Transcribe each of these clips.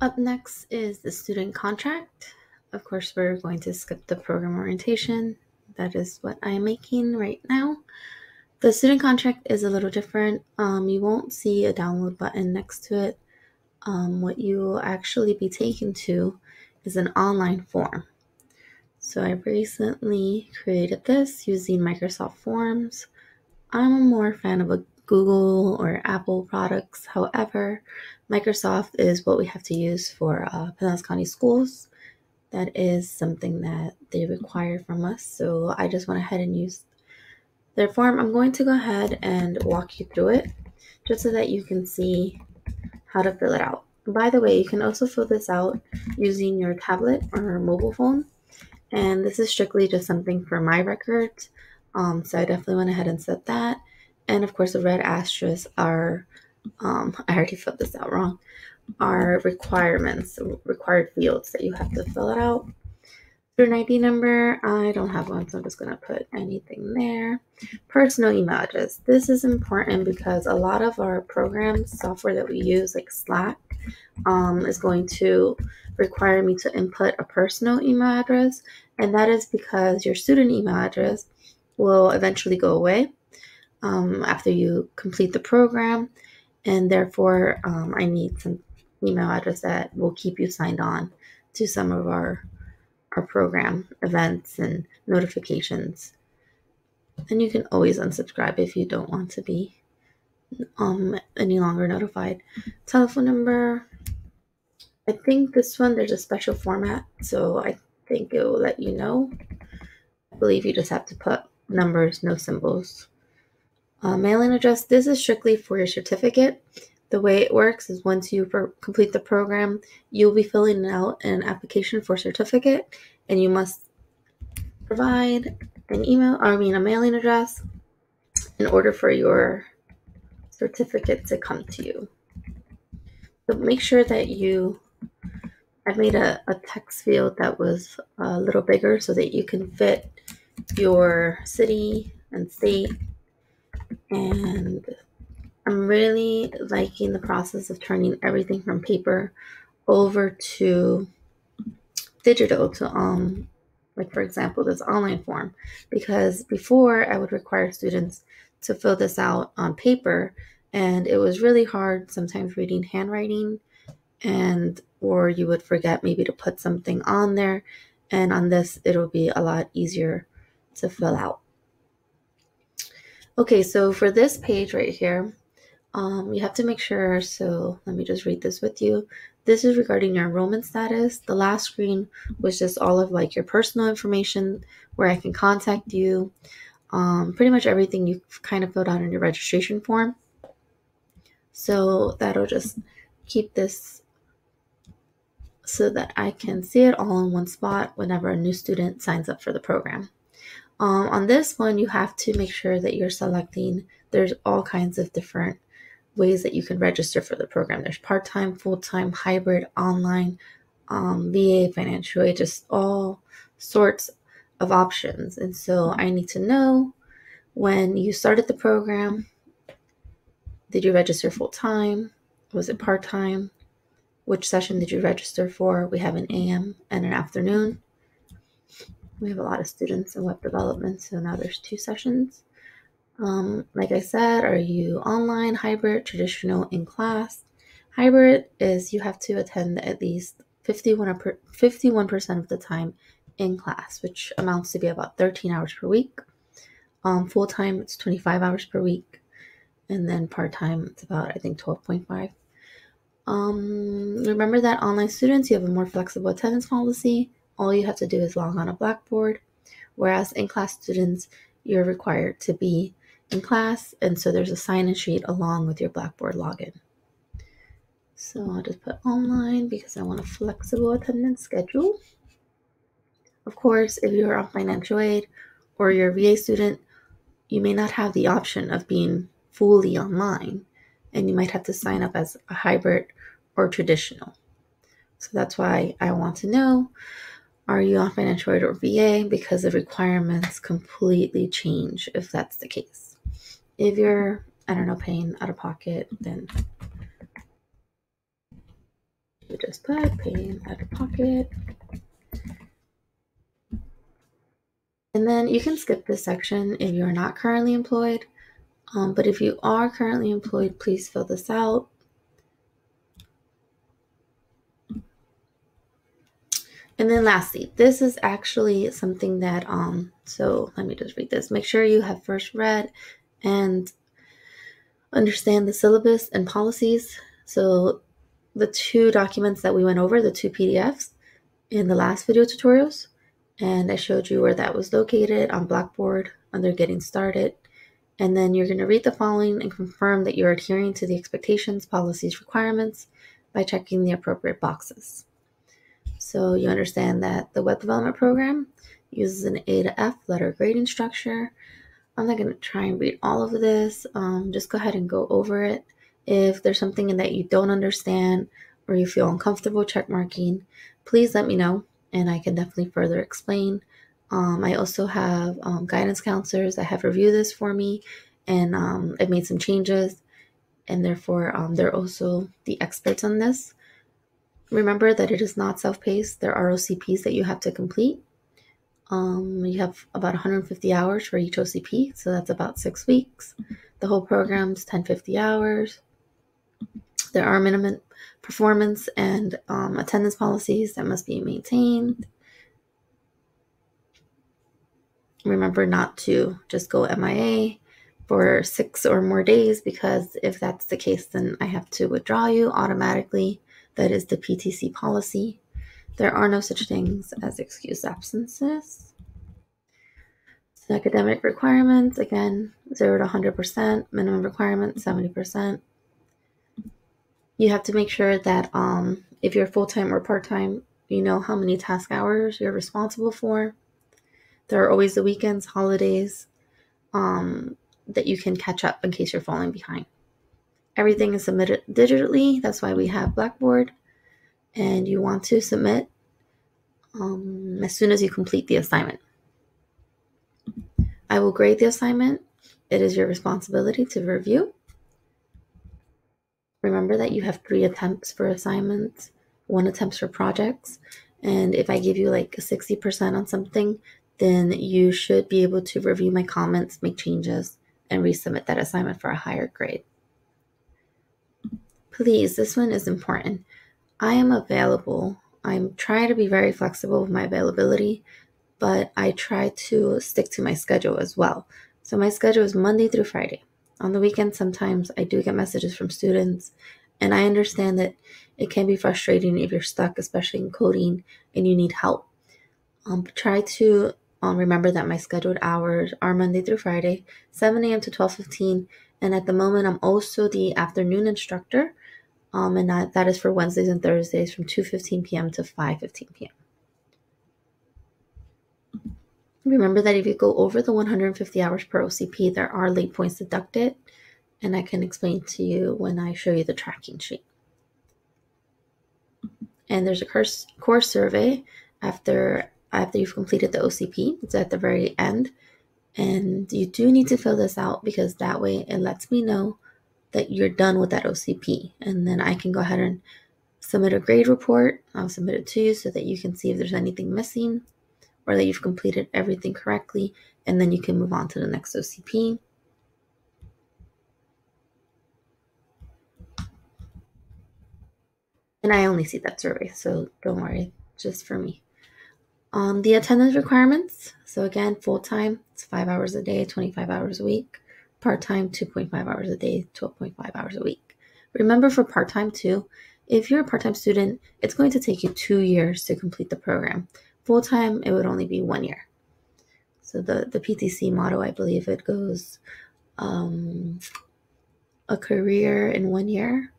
Up next is the student contract. Of course, we're going to skip the program orientation. That is what I am making right now. The student contract is a little different. You won't see a download button next to it. What you will actually be taken to is an online form. So I recently created this using Microsoft Forms. I'm a more fan of a Google or Apple products. However, Microsoft is what we have to use for Pinellas County schools. That is something that they require from us. So I just went ahead and used their form. I'm going to go ahead and walk you through it just so that you can see how to fill it out. By the way, you can also fill this out using your tablet or mobile phone. And this is strictly just something for my records. So I definitely went ahead and set that. And of course, the red asterisks are, I already filled this out wrong, are requirements, required fields that you have to fill it out. Student ID number, I don't have one, so I'm just going to put anything there. Personal email address. This is important because a lot of our programs, software that we use, like Slack, is going to require me to input a personal email address, and that is because your student email address will eventually go away after you complete the program, and therefore I need some email address that will keep you signed on to some of our program events and notifications. And you can always unsubscribe if you don't want to be any longer notified. Telephone number. I think this one, there's a special format, so I think it will let you know. I believe you just have to put numbers, no symbols. Mailing address, this is strictly for your certificate. The way it works is once you complete the program, you'll be filling out an application for certificate, and you must provide a mailing address in order for your certificate to come to you. So make sure that I made a text field that was a little bigger so that you can fit your city and state. And I'm really liking the process of turning everything from paper over to digital, to like for example this online form, because before I would require students to fill this out on paper, and it was really hard sometimes reading handwriting, or you would forget maybe to put something on there, and on this it'll be a lot easier to fill out. Okay, so for this page right here, you have to make sure, so let me just read this with you. This is regarding your enrollment status. The last screen was just all of like your personal information, where I can contact you, pretty much everything you kind of filled out in your registration form. So that'll just keep this so that I can see it all in one spot whenever a new student signs up for the program. On this one, you have to make sure that you're selecting, there's all kinds of different ways that you can register for the program. There's part-time, full-time, hybrid, online, VA, financial aid, just all sorts of options. And so I need to know, when you started the program, did you register full-time? Was it part-time? Which session did you register for? We have an AM and an afternoon. We have a lot of students in web development, so now there's 2 sessions. Like I said, are you online, hybrid, traditional, in class? Hybrid is you have to attend at least 51% of the time in class, which amounts to be about 13 hours per week. Full-time, it's 25 hours per week. And then part-time, it's about, I think, 12.5. Remember that online students, you have a more flexible attendance policy. All you have to do is log on a Blackboard, whereas in-class students, you're required to be in class, and so there's a sign-in sheet along with your Blackboard login. So I'll just put online because I want a flexible attendance schedule. Of course, if you're on financial aid or you're a VA student, you may not have the option of being fully online, and you might have to sign up as a hybrid or traditional. So that's why I want to know, are you on financial aid or VA? Because the requirements completely change if that's the case. If you're, paying out of pocket, then you just put paying out of pocket. And then you can skip this section if you're not currently employed. But if you are currently employed, please fill this out. And then lastly, this is actually something that, so let me just read this. Make sure you have first read and understand the syllabus and policies. So the two documents that we went over, the two PDFs in the last video tutorials, and I showed you where that was located on Blackboard under Getting Started. And then you're going to read the following and confirm that you're adhering to the expectations, policies, requirements by checking the appropriate boxes. So you understand that the web development program uses an A to F letter grading structure. I'm not going to try and read all of this. Just go ahead and go over it. If there's something in that you don't understand or you feel uncomfortable check marking, please let me know and I can definitely further explain. I also have guidance counselors that have reviewed this for me, and I've made some changes, and therefore they're also the experts on this. Remember that it is not self-paced. There are OCPs that you have to complete. You have about 150 hours for each OCP, so that's about 6 weeks. The whole program's 1050 hours. There are minimum performance and attendance policies that must be maintained. Remember not to just go MIA for 6 or more days, because if that's the case, then I have to withdraw you automatically. That is the PTC policy. There are no such things as excused absences. So academic requirements, again, 0 to 100%. Minimum requirement, 70%. You have to make sure that if you're full-time or part-time, you know how many task hours you're responsible for. There are always the weekends, holidays, that you can catch up in case you're falling behind. Everything is submitted digitally. That's why we have Blackboard. And you want to submit as soon as you complete the assignment. I will grade the assignment. It is your responsibility to review. Remember that you have 3 attempts for assignments, 1 attempt for projects. And if I give you like 60% on something, then you should be able to review my comments, make changes, and resubmit that assignment for a higher grade. Please, this one is important. I am available. I'm trying to be very flexible with my availability, but I try to stick to my schedule as well. So my schedule is Monday through Friday. On the weekend, sometimes I do get messages from students, and I understand that it can be frustrating if you're stuck, especially in coding, and you need help. Try to remember that my scheduled hours are Monday through Friday, 7 a.m. to 12:15, and at the moment, I'm also the afternoon instructor, and that is for Wednesdays and Thursdays from 2:15 p.m. to 5:15 p.m. Remember that if you go over the 150 hours per OCP, there are late points deducted, and I can explain to you when I show you the tracking sheet. And there's a course survey after you've completed the OCP. It's at the very end, and you do need to fill this out because that way it lets me know that you're done with that OCP, and then I can go ahead and submit a grade report. I'll submit it to you so that you can see if there's anything missing or that you've completed everything correctly, and then you can move on to the next OCP. And I only see that survey, so don't worry, just for me. The attendance requirements. So again, full-time, it's 5 hours a day, 25 hours a week. Part-time, 2.5 hours a day, 12.5 hours a week. Remember for part-time too, if you're a part-time student, it's going to take you 2 years to complete the program. Full-time, it would only be 1 year. So the PTC motto, I believe it goes a career in 1 year.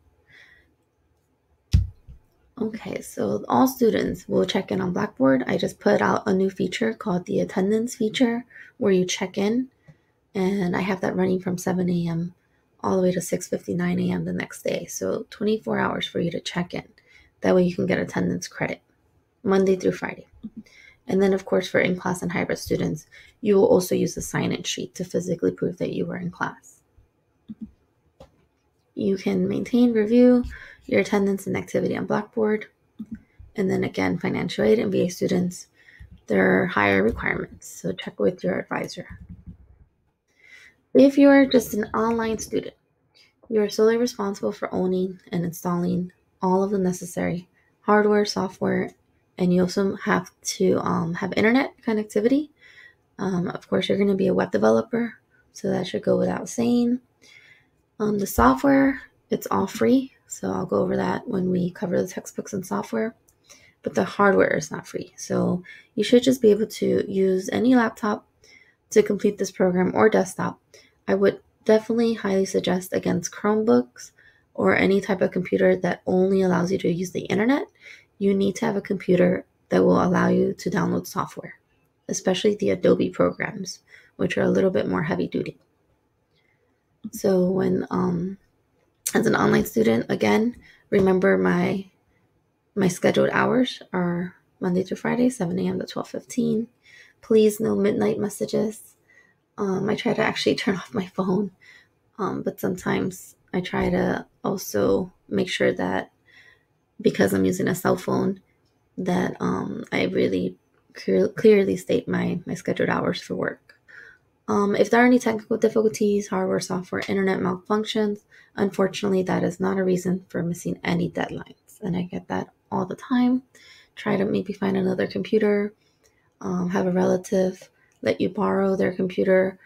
Okay, so all students will check in on Blackboard. I just put out a new feature called the attendance feature where you check in, and I have that running from 7 a.m. all the way to 6:59 a.m. the next day. So 24 hours for you to check in. That way you can get attendance credit Monday through Friday. And then, of course, for in-class and hybrid students, you will also use the sign-in sheet to physically prove that you were in class. You can maintain, review your attendance and activity on Blackboard. And then again, financial aid and VA students, there are higher requirements, so check with your advisor. If you're just an online student, you are solely responsible for owning and installing all of the necessary hardware, software, and you also have to have internet connectivity. Of course, you're going to be a web developer, so that should go without saying. The software, it's all free, so I'll go over that when we cover the textbooks and software. But the hardware is not free, so you should just be able to use any laptop to complete this program or desktop. I would definitely highly suggest against Chromebooks or any type of computer that only allows you to use the internet. You need to have a computer that will allow you to download software, especially the Adobe programs, which are a little bit more heavy duty. So when as an online student, again, remember my scheduled hours are Monday through Friday, 7 a.m. to 12:15. Please, no midnight messages. I try to actually turn off my phone, but sometimes I try to also make sure that because I'm using a cell phone, that I really clearly state my scheduled hours for work. If there are any technical difficulties, hardware, software, internet malfunctions, unfortunately, that is not a reason for missing any deadlines. And I get that all the time. Try to maybe find another computer, have a relative let you borrow their computer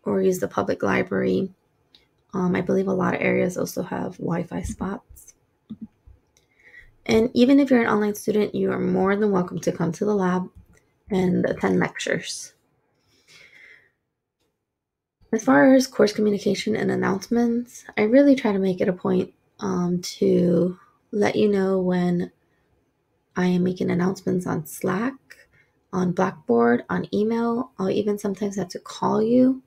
or use the public library. I believe a lot of areas also have Wi-Fi spots. And even if you're an online student, you are more than welcome to come to the lab and attend lectures. As far as course communication and announcements, I really try to make it a point to let you know when I am making announcements on Slack, on Blackboard, on email. I'll even sometimes have to call you.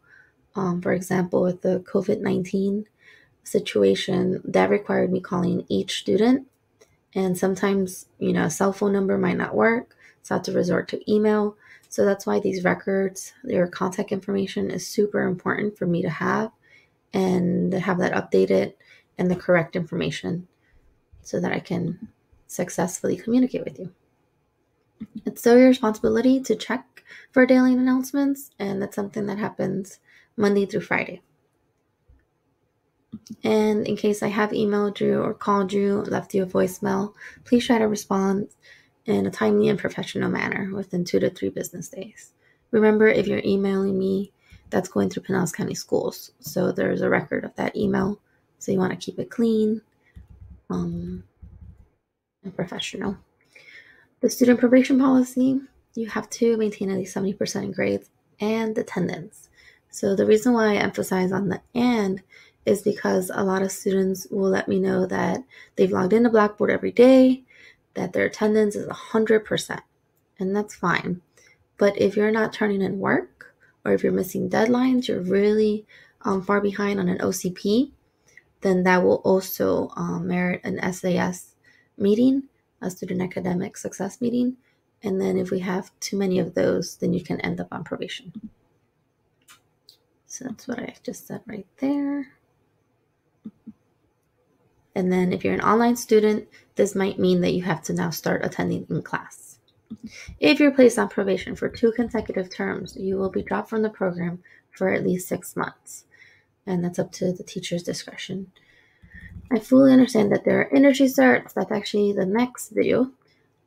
For example, with the COVID-19 situation, that required me calling each student. And sometimes, a cell phone number might not work, so I have to resort to email. So that's why these records, their contact information is super important for me to have and have that updated and the correct information so that I can successfully communicate with you. It's still your responsibility to check for daily announcements, and that's something that happens Monday through Friday. And in case I have emailed you or called you, left you a voicemail, please try to respond in a timely and professional manner within 2 to 3 business days. Remember, if you're emailing me, that's going through Pinellas County Schools, so there's a record of that email. So you want to keep it clean and professional. The student probation policy, you have to maintain at least 70% in grades and attendance. So the reason why I emphasize on the and is because a lot of students will let me know that they've logged into Blackboard every day, that their attendance is 100%, and that's fine. But if you're not turning in work, or if you're missing deadlines, you're really far behind on an OCP, then that will also merit an SAS meeting, a student academic success meeting. And then if we have too many of those, then you can end up on probation. So that's what I just said right there. And then if you're an online student, this might mean that you have to now start attending in class. If you're placed on probation for 2 consecutive terms, you will be dropped from the program for at least 6 months. And that's up to the teacher's discretion. I fully understand that there are energy certs. That's actually the next video.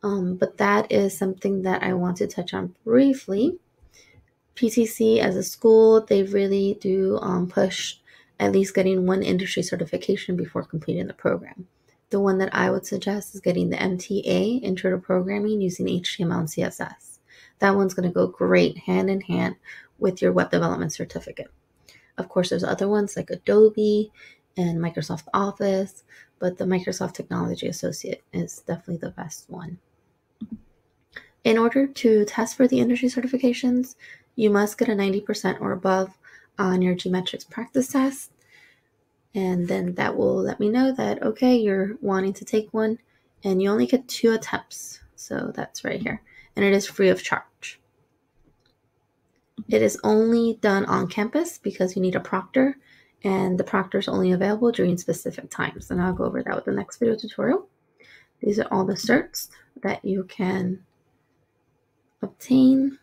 But that is something that I want to touch on briefly. PCC as a school, they really do push at least getting 1 industry certification before completing the program. The one that I would suggest is getting the MTA, Intro to Programming, using HTML and CSS. That one's going to go great hand in hand with your web development certificate. Of course, there's other ones like Adobe and Microsoft Office, but the Microsoft Technology Associate is definitely the best one. In order to test for the industry certifications, you must get a 90% or above on your Geometrics practice test. And then that will let me know that, okay, you're wanting to take one, and you only get 2 attempts. So that's right here. And it is free of charge. It is only done on campus because you need a proctor, and the proctor is only available during specific times. And I'll go over that with the next video tutorial. These are all the certs that you can obtain.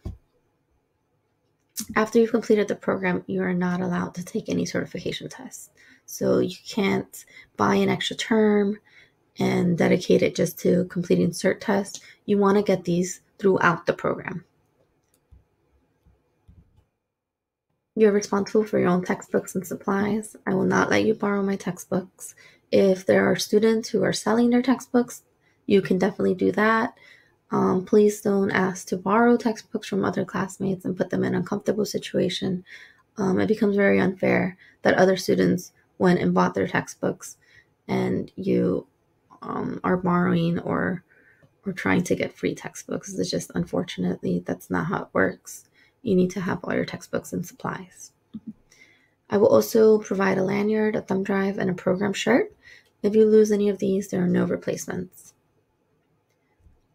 After you've completed the program, you are not allowed to take any certification tests. So you can't buy an extra term and dedicate it just to completing cert tests. You want to get these throughout the program. You're responsible for your own textbooks and supplies. I will not let you borrow my textbooks. If there are students who are selling their textbooks, you can definitely do that. Please don't ask to borrow textbooks from other classmates and put them in an uncomfortable situation. It becomes very unfair that other students went and bought their textbooks and you are borrowing or trying to get free textbooks. It's just, unfortunately, that's not how it works. You need to have all your textbooks and supplies. I will also provide a lanyard, a thumb drive, and a program shirt. If you lose any of these, there are no replacements.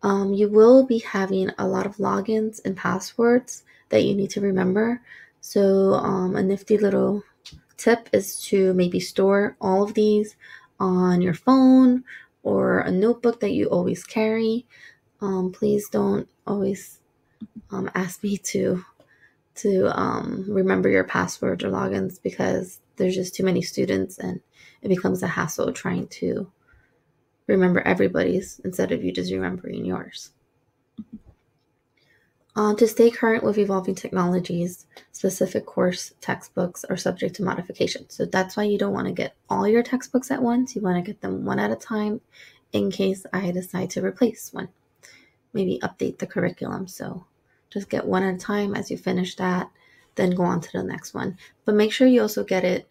You will be having a lot of logins and passwords that you need to remember. So a nifty little tip is to maybe store all of these on your phone or a notebook that you always carry. Please don't always ask me to remember your passwords or logins, because there's just too many students and it becomes a hassle trying to remember everybody's instead of you just remembering yours. To stay current with evolving technologies, specific course textbooks are subject to modification. So that's why you don't want to get all your textbooks at once. You want to get them one at a time in case I decide to replace one. Maybe update the curriculum. So just get one at a time. As you finish that, then go on to the next one. But make sure you also get it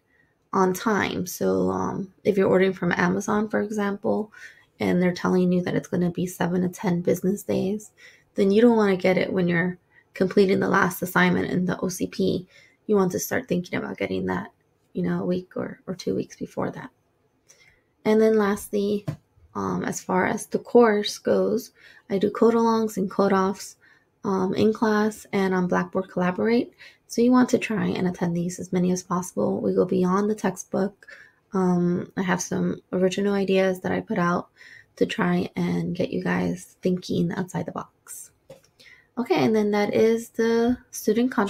on time. So if you're ordering from Amazon, for example, and they're telling you that it's going to be 7 to 10 business days, then you don't want to get it when you're completing the last assignment in the OCP. You want to start thinking about getting that, a week or 2 weeks before that. And then lastly, as far as the course goes, I do code-alongs and code-offs in class and on Blackboard Collaborate. So you want to try and attend these as many as possible. We go beyond the textbook. I have some original ideas that I put out to try and get you guys thinking outside the box. Okay, and then that is the student contract.